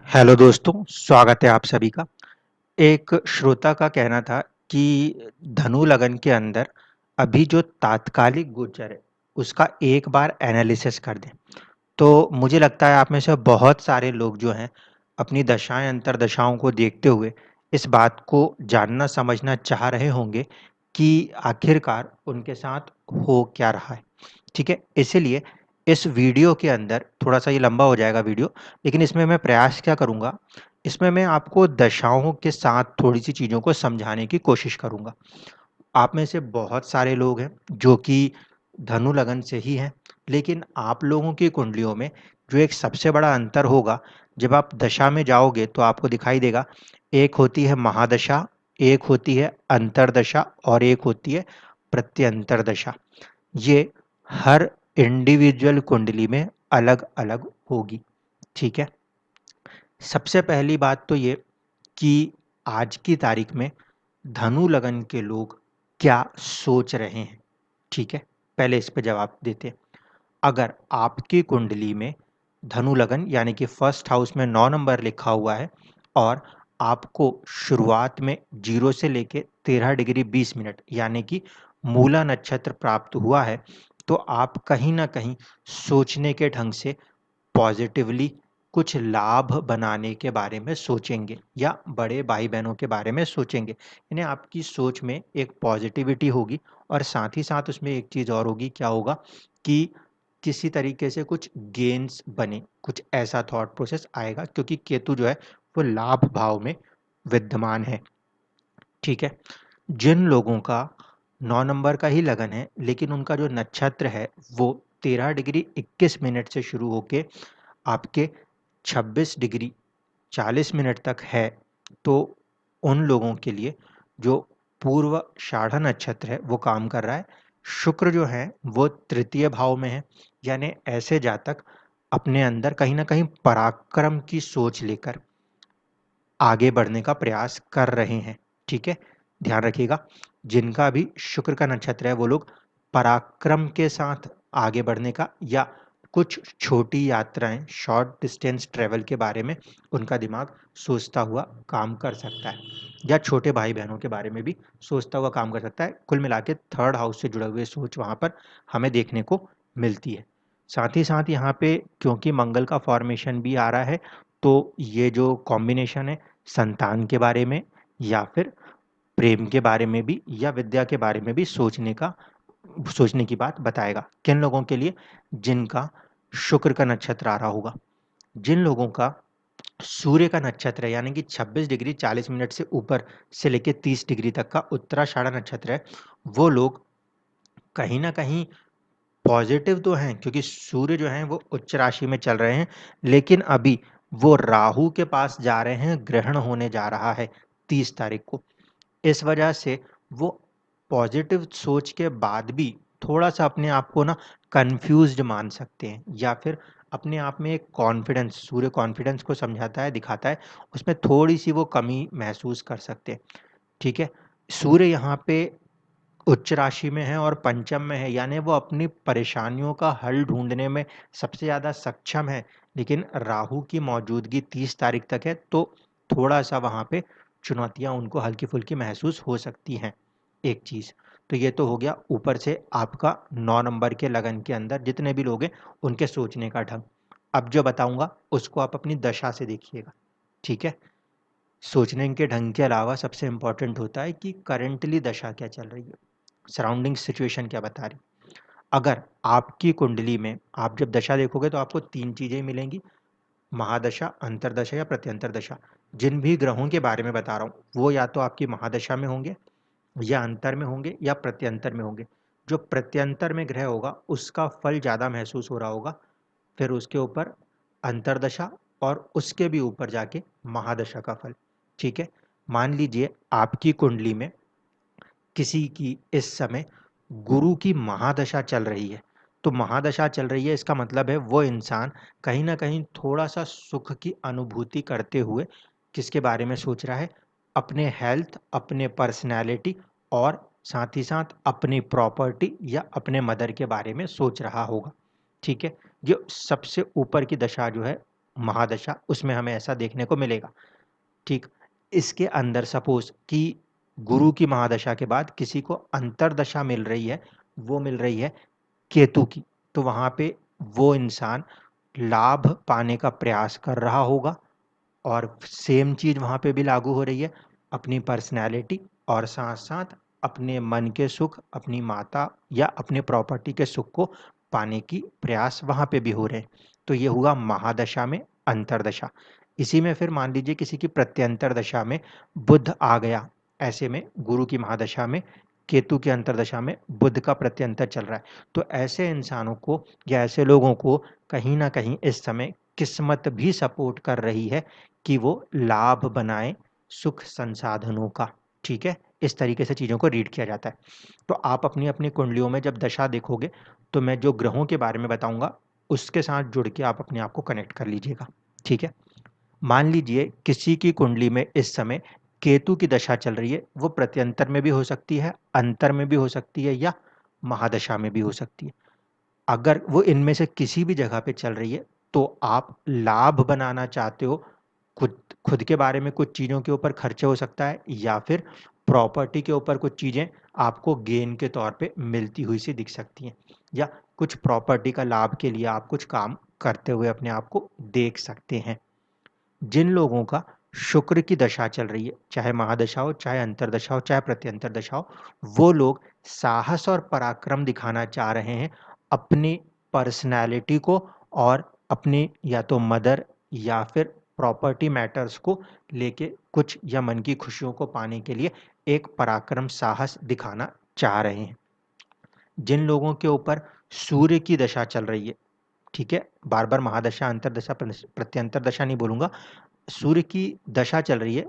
Hello दोस्तों, स्वागत है आप सभी का। एक श्रोता का कहना था कि धनु लगन के अंदर अभी जो तात्कालिक गोचर है, उसका एक बार एनालिसिस कर दें। तो मुझे लगता है आप में से बहुत सारे लोग जो हैं, अपनी दशाएँ, अंतर्दशाओं को देखते हुए इस बात को जानना समझना चाह रहे होंगे कि आखिरकार उनके साथ हो क्या रहा है। ठीक है? इसीलिए इस वीडियो के अंदर थोड़ा-सा ये लंबा हो जाएगा वीडियो, लेकिन इसमें मैं प्रयास क्या करूँगा, इसमें मैं आपको दशाओं के साथ थोड़ी-सी चीज़ों को समझाने की कोशिश करूँगा। आप में से बहुत सारे लोग हैं जो कि धनु लगन से ही हैं, लेकिन आप लोगों की कुंडलियों में जो एक सबसे बड़ा अंतर होगा, जब आप दशा में जाओगे तो आपको दिखाई देगा, एक होती है महादशा, एक होती है अंतर्दशा और एक होती है प्रत्यंतर दशा। ये हर इंडिविजुअल कुंडली में अलग-अलग होगी, ठीक है? सबसे पहली बात तो ये कि आज की तारीख में धनु लगन के लोग क्या सोच रहे हैं, ठीक है? पहले इस पे जवाब देते हैं। अगर आपकी कुंडली में धनु लगन यानी कि फर्स्ट हाउस में 9 नंबर लिखा हुआ है और आपको शुरुआत में 0 से लेके 13 डिग्री 20 मिनट यानी कि मूला नक्षत्र प्राप्त हुआ है, तो आप कहीं न कहीं सोचने के ढंग से पॉज़िटिवली कुछ लाभ बनाने के बारे में सोचेंगे या बड़े भाई-बहनों के बारे में सोचेंगे। यानी आपकी सोच में एक पॉज़िटिविटी होगी और साथ ही साथ उसमें एक चीज़ और होगी, क्या होगा कि किसी तरीके से कुछ गेन्स बने, कुछ ऐसा थॉट प्रोसेस आएगा क्योंकि केतु जो है वो लाभ भाव में विद्यमान है, ठीक है? जिन लोगों का 9 नंबर का ही लगन है, लेकिन उनका जो नक्षत्र है वो 13 डिग्री 21 मिनट से शुरू होके आपके 26 डिग्री 40 मिनट तक है, तो उन लोगों के लिए जो पूर्वाषाढ़ा नक्षत्र है, वो काम कर रहा है। शुक्र जो है, वो तृतीय भाव में है, यानी ऐसे जातक अपने अंदर कहीं न कहीं पराक्रम की सोच लेकर आगे बढ़ने का प्रयास कर रहे हैं, ठीक है? ध्यान रखिएगा, जिनका भी शुक्र का नक्षत्र है, वो लोग पराक्रम के साथ आगे बढ़ने का या कुछ छोटी यात्राएँ, शॉर्ट डिस्टेंस ट्रैवल के बारे में उनका दिमाग सोचता हुआ काम कर सकता है या छोटे भाई-बहनों के बारे में भी सोचता हुआ काम कर सकता है। कुल मिला के थर्ड हाउस से जुड़े हुए सोच वहाँ पर हमें देखने को मिलती है। साथ ही साथ यहाँ पे क्योंकि मंगल का फ़ॉर्मेशन भी आ रहा है, तो ये जो कॉम्बिनेशन है संतान के बारे में या फिर प्रेम के बारे में भी या विद्या के बारे में भी सोचने की बात बताएगा। किन लोगों के लिए? जिनका शुक्र का नक्षत्र आ रहा होगा। जिन लोगों का सूर्य का नक्षत्र है यानी कि 26 डिग्री 40 मिनट से ऊपर से लेके 30 डिग्री तक का उत्तराषाढ़ा नक्षत्र है, वो लोग कहीं न कहीं पॉज़िटिव तो हैं क्योंकि सूर्य जो हैं वो उच्च राशि में चल रहे हैं, लेकिन अभी वो राहु के पास जा रहे हैं, ग्रहण होने जा रहा है 30 तारीख को। इस वजह से वो पॉज़िटिव सोच के बाद भी थोड़ा-सा अपने आप को ना कन्फ्यूज़्ड मान सकते हैं या फिर अपने आप में एक कॉन्फिडेंस सूर्य कॉन्फिडेंस को समझाता है, दिखाता है, उसमें थोड़ी-सी वो कमी महसूस कर सकते हैं, ठीक है? सूर्य यहाँ पे उच्च राशि में है और पंचम में है, यानी वो अपनी परेशानियों का हल ढूँढने में सबसे ज़्यादा सक्षम है। लेकिन राहु की मौजूदगी 30 तारीख तक है, तो थोड़ा-सा वहाँ पे चुनौतियाँ उनको हल्की-फुल्की महसूस हो सकती हैं, एक चीज़। तो ये तो हो गया ऊपर से आपका 9 नंबर के लगन के अंदर जितने भी लोग हैं, उनके सोचने का ढंग। अब जो बताऊँगा, उसको आप अपनी दशा से देखिएगा, ठीक है? सोचने के ढंग के अलावा सबसे इम्पोर्टेंट होता है कि करंटली दशा क्या चल रही है, सराउंडिंग सिचुएशन क्या बता रही है। अगर आपकी कुंडली में आप जब दशा देखोगे तो आपको 3 चीज़ें मिलेंगी, महादशा, अंतर्दशा या प्रत्यंतर दशा। जिन भी ग्रहों के बारे में बता रहा हूँ, वो या तो आपकी महादशा में होंगे या अंतर में होंगे या प्रत्यंतर में होंगे। जो प्रत्यंतर में ग्रह होगा, उसका फल ज़्यादा महसूस हो रहा होगा, फिर उसके ऊपर अंतर्दशा और उसके भी ऊपर जाके महादशा का फल, ठीक है? मान लीजिए आपकी कुंडली में किसी की इस समय गुरु की महादशा चल रही है, तो महादशा चल रही है इसका मतलब है वो इंसान कहीं न कहीं थोड़ा-सा सुख की अनुभूति करते हुए किसके बारे में सोच रहा है? अपने हेल्थ, अपने पर्सनैलिटी और साथ ही साथ अपनी प्रॉपर्टी या अपने मदर के बारे में सोच रहा होगा, ठीक है? जो सबसे ऊपर की दशा जो है महादशा, उसमें हमें ऐसा देखने को मिलेगा। ठीक, इसके अंदर सपोज कि गुरु की महादशा के बाद किसी को अंतरदशा मिल रही है, वो मिल रही है केतु की, तो वहां पे वो इंसान लाभ पाने का प्रयास कर रहा होगा, और सेम चीज वहां पे भी लागू हो रही है, अपनी पर्सनैलिटी और साथ साथ अपने मन के सुख, अपनी माता या अपने प्रॉपर्टी के सुख को पाने की प्रयास वहां पे भी हो रहे हैं। तो ये हुआ महादशा में अंतरदशा। इसी में फिर मान लीजिए किसी की प्रत्यंतर दशा में बुध आ गया, ऐसे में गुरु की महादशा में केतु की अंतरदशा में बुध का प्रत्यंतर चल रहा है, तो ऐसे इंसानों को या ऐसे लोगों को कहीं ना कहीं इस समय किस्मत भी सपोर्ट कर रही है कि वो लाभ बनाए सुख संसाधनों का। ठीक है, इस तरीके से चीज़ों को रीड किया जाता है। तो आप अपनी अपनी कुंडलियों में जब दशा देखोगे, तो मैं जो ग्रहों के बारे में बताऊंगा उसके साथ जुड़ के आप अपने आप को कनेक्ट कर लीजिएगा। ठीक है, मान लीजिए किसी की कुंडली में इस समय केतु की दशा चल रही है, वो प्रत्यंतर में भी हो सकती है, अंतर में भी हो सकती है, या महादशा में भी हो सकती है। अगर वो इनमें से किसी भी जगह पे चल रही है, तो आप लाभ बनाना चाहते हो, खुद खुद के बारे में कुछ चीज़ों के ऊपर खर्चे हो सकता है, या फिर प्रॉपर्टी के ऊपर कुछ चीज़ें आपको गेन के तौर पे मिलती हुई सी दिख सकती हैं, या कुछ प्रॉपर्टी का लाभ के लिए आप कुछ काम करते हुए अपने आप को देख सकते हैं। जिन लोगों का शुक्र की दशा चल रही है, चाहे महादशा हो, चाहे अंतरदशा हो, चाहे प्रत्यंतर दशा हो, वो लोग साहस और पराक्रम दिखाना चाह रहे हैं अपनी पर्सनैलिटी को, और अपनी या तो मदर या फिर प्रॉपर्टी मैटर्स को लेके कुछ, या मन की खुशियों को पाने के लिए एक पराक्रम साहस दिखाना चाह रहे हैं। जिन लोगों के ऊपर सूर्य की दशा चल रही है, ठीक है, बार बार महादशा अंतरदशा प्रत्यंतर दशा नहीं बोलूंगा, सूर्य की दशा चल रही है,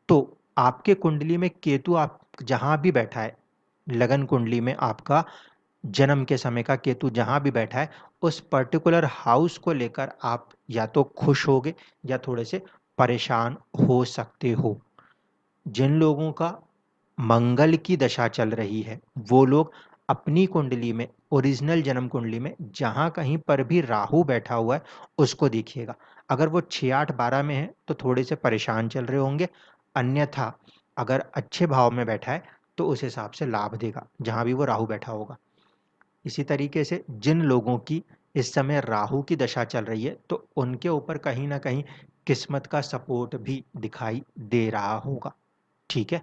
तो आपके कुंडली में केतु आप जहां भी बैठा है, लगन कुंडली में आपका जन्म के समय का केतु जहां भी बैठा है, उस पर्टिकुलर हाउस को लेकर आप या तो खुश होगे या थोड़े से परेशान हो सकते हो। जिन लोगों का मंगल की दशा चल रही है, वो लोग अपनी कुंडली में, ओरिजिनल जन्म कुंडली में जहां कहीं पर भी राहु बैठा हुआ है उसको देखिएगा। अगर वो 6 8 12 में है तो थोड़े से परेशान चल रहे होंगे, अन्यथा अगर अच्छे भाव में बैठा है तो उस हिसाब से लाभ देगा जहां भी वो राहु बैठा होगा। इसी तरीके से जिन लोगों की इस समय राहु की दशा चल रही है, तो उनके ऊपर कहीं ना कहीं किस्मत का सपोर्ट भी दिखाई दे रहा होगा। ठीक है,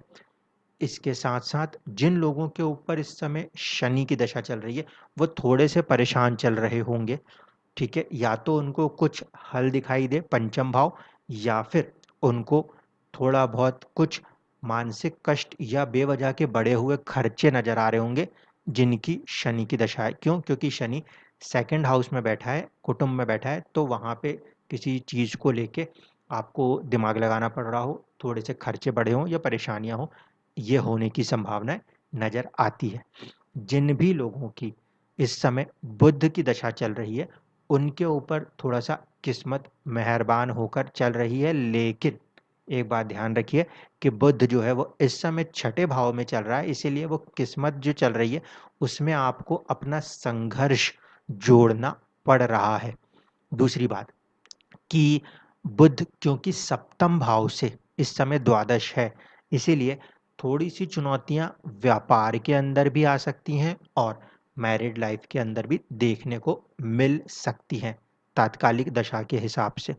इसके साथ साथ जिन लोगों के ऊपर इस समय शनि की दशा चल रही है, वो थोड़े से परेशान चल रहे होंगे। ठीक है, या तो उनको कुछ हल दिखाई दे पंचम भाव, या फिर उनको थोड़ा बहुत कुछ मानसिक कष्ट या बेवजह के बढ़े हुए खर्चे नजर आ रहे होंगे, जिनकी शनि की दशा है। क्यों? क्योंकि शनि सेकंड हाउस में बैठा है, कुटुंब में बैठा है, तो वहां पे किसी चीज को लेके आपको दिमाग लगाना पड़ रहा हो, थोड़े से खर्चे बढ़े हों या परेशानियां हो, ये होने की संभावनाएं नजर आती है। जिन भी लोगों की इस समय बुध की दशा चल रही है, उनके ऊपर थोड़ा सा किस्मत मेहरबान होकर चल रही है, लेकिन एक बात ध्यान रखिए कि बुध जो है वो इस समय छठे भाव में चल रहा है, इसीलिए वो किस्मत जो चल रही है उसमें आपको अपना संघर्ष जोड़ना पड़ रहा है। दूसरी बात कि बुध क्योंकि सप्तम भाव से इस समय द्वादश है, इसीलिए थोड़ी सी चुनौतियां व्यापार के अंदर भी आ सकती हैं और मैरिड लाइफ के अंदर भी देखने को मिल सकती हैं तात्कालिक दशा के हिसाब से।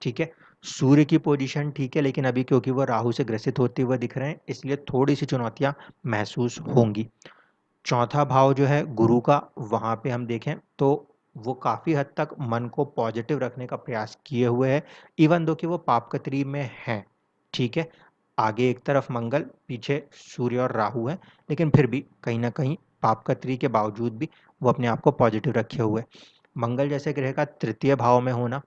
ठीक है, सूर्य की पोजीशन ठीक है, लेकिन अभी क्योंकि वो राहु से ग्रसित होते हुए दिख रहे हैं, इसलिए थोड़ी सी चुनौतियां महसूस होंगी। चौथा भाव जो है गुरु का, वहां पे हम देखें तो वो काफी हद तक मन को पॉजिटिव रखने का प्रयास किए हुए है, इवन दो कि वो पापकत्री में है। ठीक है, आगे एक तरफ मंगल, पीछे सूर्य और राहु है, लेकिन फिर भी कहीं ना कहीं पापकत्री के बावजूद भी वो अपने आप को पॉजिटिव रखे हुए है। मंगल जैसे ग्रह का तृतीय भाव में होना,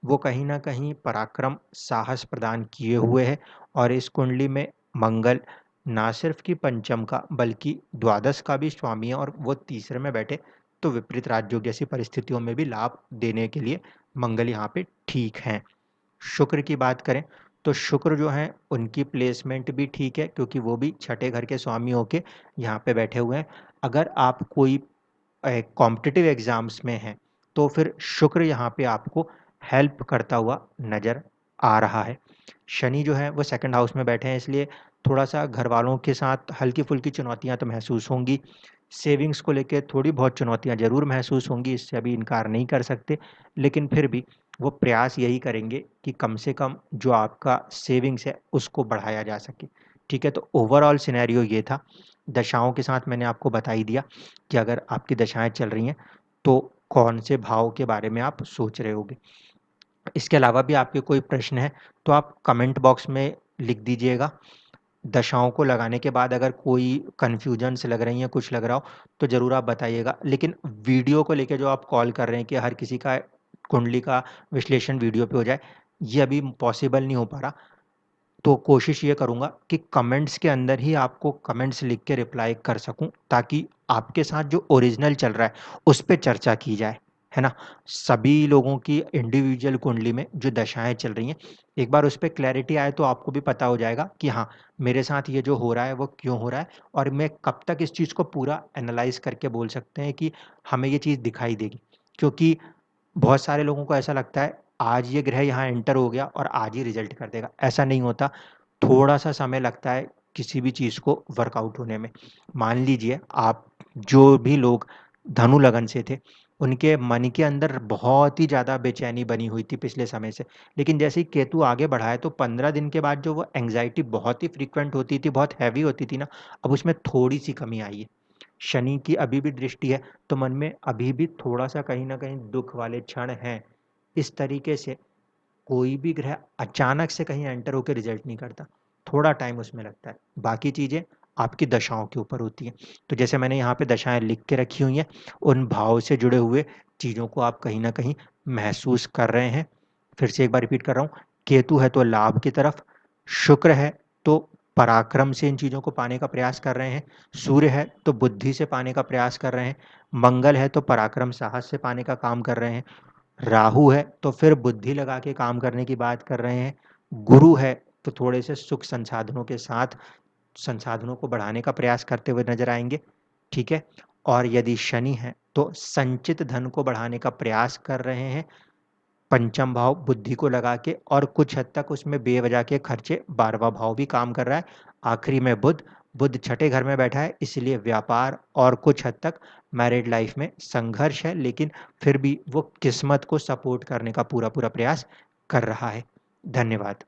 वो कहीं ना कहीं पराक्रम साहस प्रदान किए हुए है, और इस कुंडली में मंगल ना सिर्फ कि पंचम का बल्कि द्वादश का भी स्वामी है, और वो तीसरे में बैठे, तो विपरीत राजयोग जैसी परिस्थितियों में भी लाभ देने के लिए मंगल यहाँ पे ठीक हैं। शुक्र की बात करें तो शुक्र जो है उनकी प्लेसमेंट भी ठीक है, क्योंकि वो भी छठे घर के स्वामी होके यहाँ पे बैठे हुए हैं। अगर आप कोई कॉम्पिटिटिव एग्जाम्स में हैं, तो फिर शुक्र यहाँ पे आपको हेल्प करता हुआ नज़र आ रहा है। शनि जो है वो सेकंड हाउस में बैठे हैं, इसलिए थोड़ा-सा घरवालों के साथ हल्की-फुल्की चुनौतियाँ तो महसूस होंगी। सेविंग्स को लेके थोड़ी बहुत चुनौतियाँ ज़रूर महसूस होंगी, इससे अभी इनकार नहीं कर सकते। लेकिन फिर भी वो प्रयास यही करेंगे कि कम से कम जो आपका सेविंग्स है उसको बढ़ाया जा सके। ठीक है? तो ओवरऑल सिनेरियो ये था। दशाओं के साथ मैंने आपको बता ही दिया कि अगर आपकी दशाएँ चल रही हैं, तो कौन से भाव के बारे में आप सोच रहे होगे। इसके अलावा भी आपके कोई प्रश्न है, तो आप कमेंट बॉक्स में लिख दीजिएगा। दशाओं को लगाने के बाद अगर कोई कन्फ्यूजन्स लग रही हैं, कुछ लग रहा हो, तो ज़रूर आप बताइएगा। लेकिन वीडियो को लेके जो आप कॉल कर रहे हैं कि हर किसी का कुंडली का विश्लेषण वीडियो पे हो जाए, ये अभी पॉसिबल नहीं हो पा रहा। तो कोशिश ये करूँगा कि कमेंट्स के अंदर ही आपको कमेंट्स लिख के रिप्लाई कर सकूँ, ताकि आपके साथ जो ओरिजिनल चल रहा है, उस पे चर्चा की जाए, है ना? सभी लोगों की इंडिविजुअल कुंडली में जो दशाएँ चल रही हैं, एक बार उस पे क्लैरिटी आए तो आपको भी पता हो जाएगा कि हाँ, मेरे साथ ये जो हो रहा है वो क्यों हो रहा है और मैं कब तक इस चीज़ को पूरा एनालाइज़ करके बोल सकते हैं कि हमें ये चीज़ दिखाई देगी। क्योंकि बहुत सारे लोगों को ऐसा लगता है आज ये ग्रह यहाँ एंटर हो गया और आज ही रिज़ल्ट कर देगा, ऐसा नहीं होता। थोड़ा-सा समय लगता है किसी भी चीज़ को वर्कआउट होने में। मान लीजिए आप जो भी लोग धनु लगन से थे, उनके मन के अंदर बहुत ही ज़्यादा बेचैनी बनी हुई थी पिछले समय से। लेकिन जैसे ही केतु आगे बढ़ा है तो 15 दिन के बाद जो वो एंग्ज़ायटी बहुत ही फ्रीक्वेंट होती थी, बहुत हेवी होती थी ना, अब उसमें थोड़ी-सी कमी आई है। शनि की अभी भी दृष्टि है, तो मन में अभी भी थोड़ा-सा कहीं न कहीं दुःख वाले क्षण हैं। इस तरीके से कोई भी ग्रह अचानक से कहीं एंटर होके रिज़ल्ट नहीं करता, थोड़ा टाइम उसमें लगता है। बाकी चीज़ें आपकी दशाओं के ऊपर होती हैं। तो जैसे मैंने यहाँ पे दशाएँ लिख के रखी हुई हैं, उन भाव से जुड़े हुए चीज़ों को आप कहीं न कहीं महसूस कर रहे हैं। फिर से एक बार रिपीट कर रहा हूँ, केतु है तो लाभ की तरफ, शुक्र है तो पराक्रम से इन चीज़ों को पाने का प्रयास कर रहे हैं, सूर्य है तो बुद्धि से पाने का प्रयास कर रहे हैं, मंगल है तो पराक्रम साहस से पाने का काम कर रहे हैं, राहु है तो फिर बुद्धि लगा के काम करने की बात कर रहे हैं, गुरु है तो थोड़े से सुख संसाधनों के साथ संसाधनों को बढ़ाने का प्रयास करते हुए नज़र आएँगे, ठीक है? और यदि शनि है तो संचित धन को बढ़ाने का प्रयास कर रहे हैं, पंचम भाव बुद्धि को लगा के और कुछ हद तक उसमें बेवज़ह के खर्चे 12वाँ भाव भी काम कर रहा है। आखिरी में बुध, बुध छठे घर में बैठा है इसलिए व्यापार और कुछ हद तक मैरिड लाइफ़ में संघर्ष है, लेकिन फिर भी वो किस्मत को सपोर्ट करने का पूरा-पूरा प्रयास कर रहा है। धन्यवाद।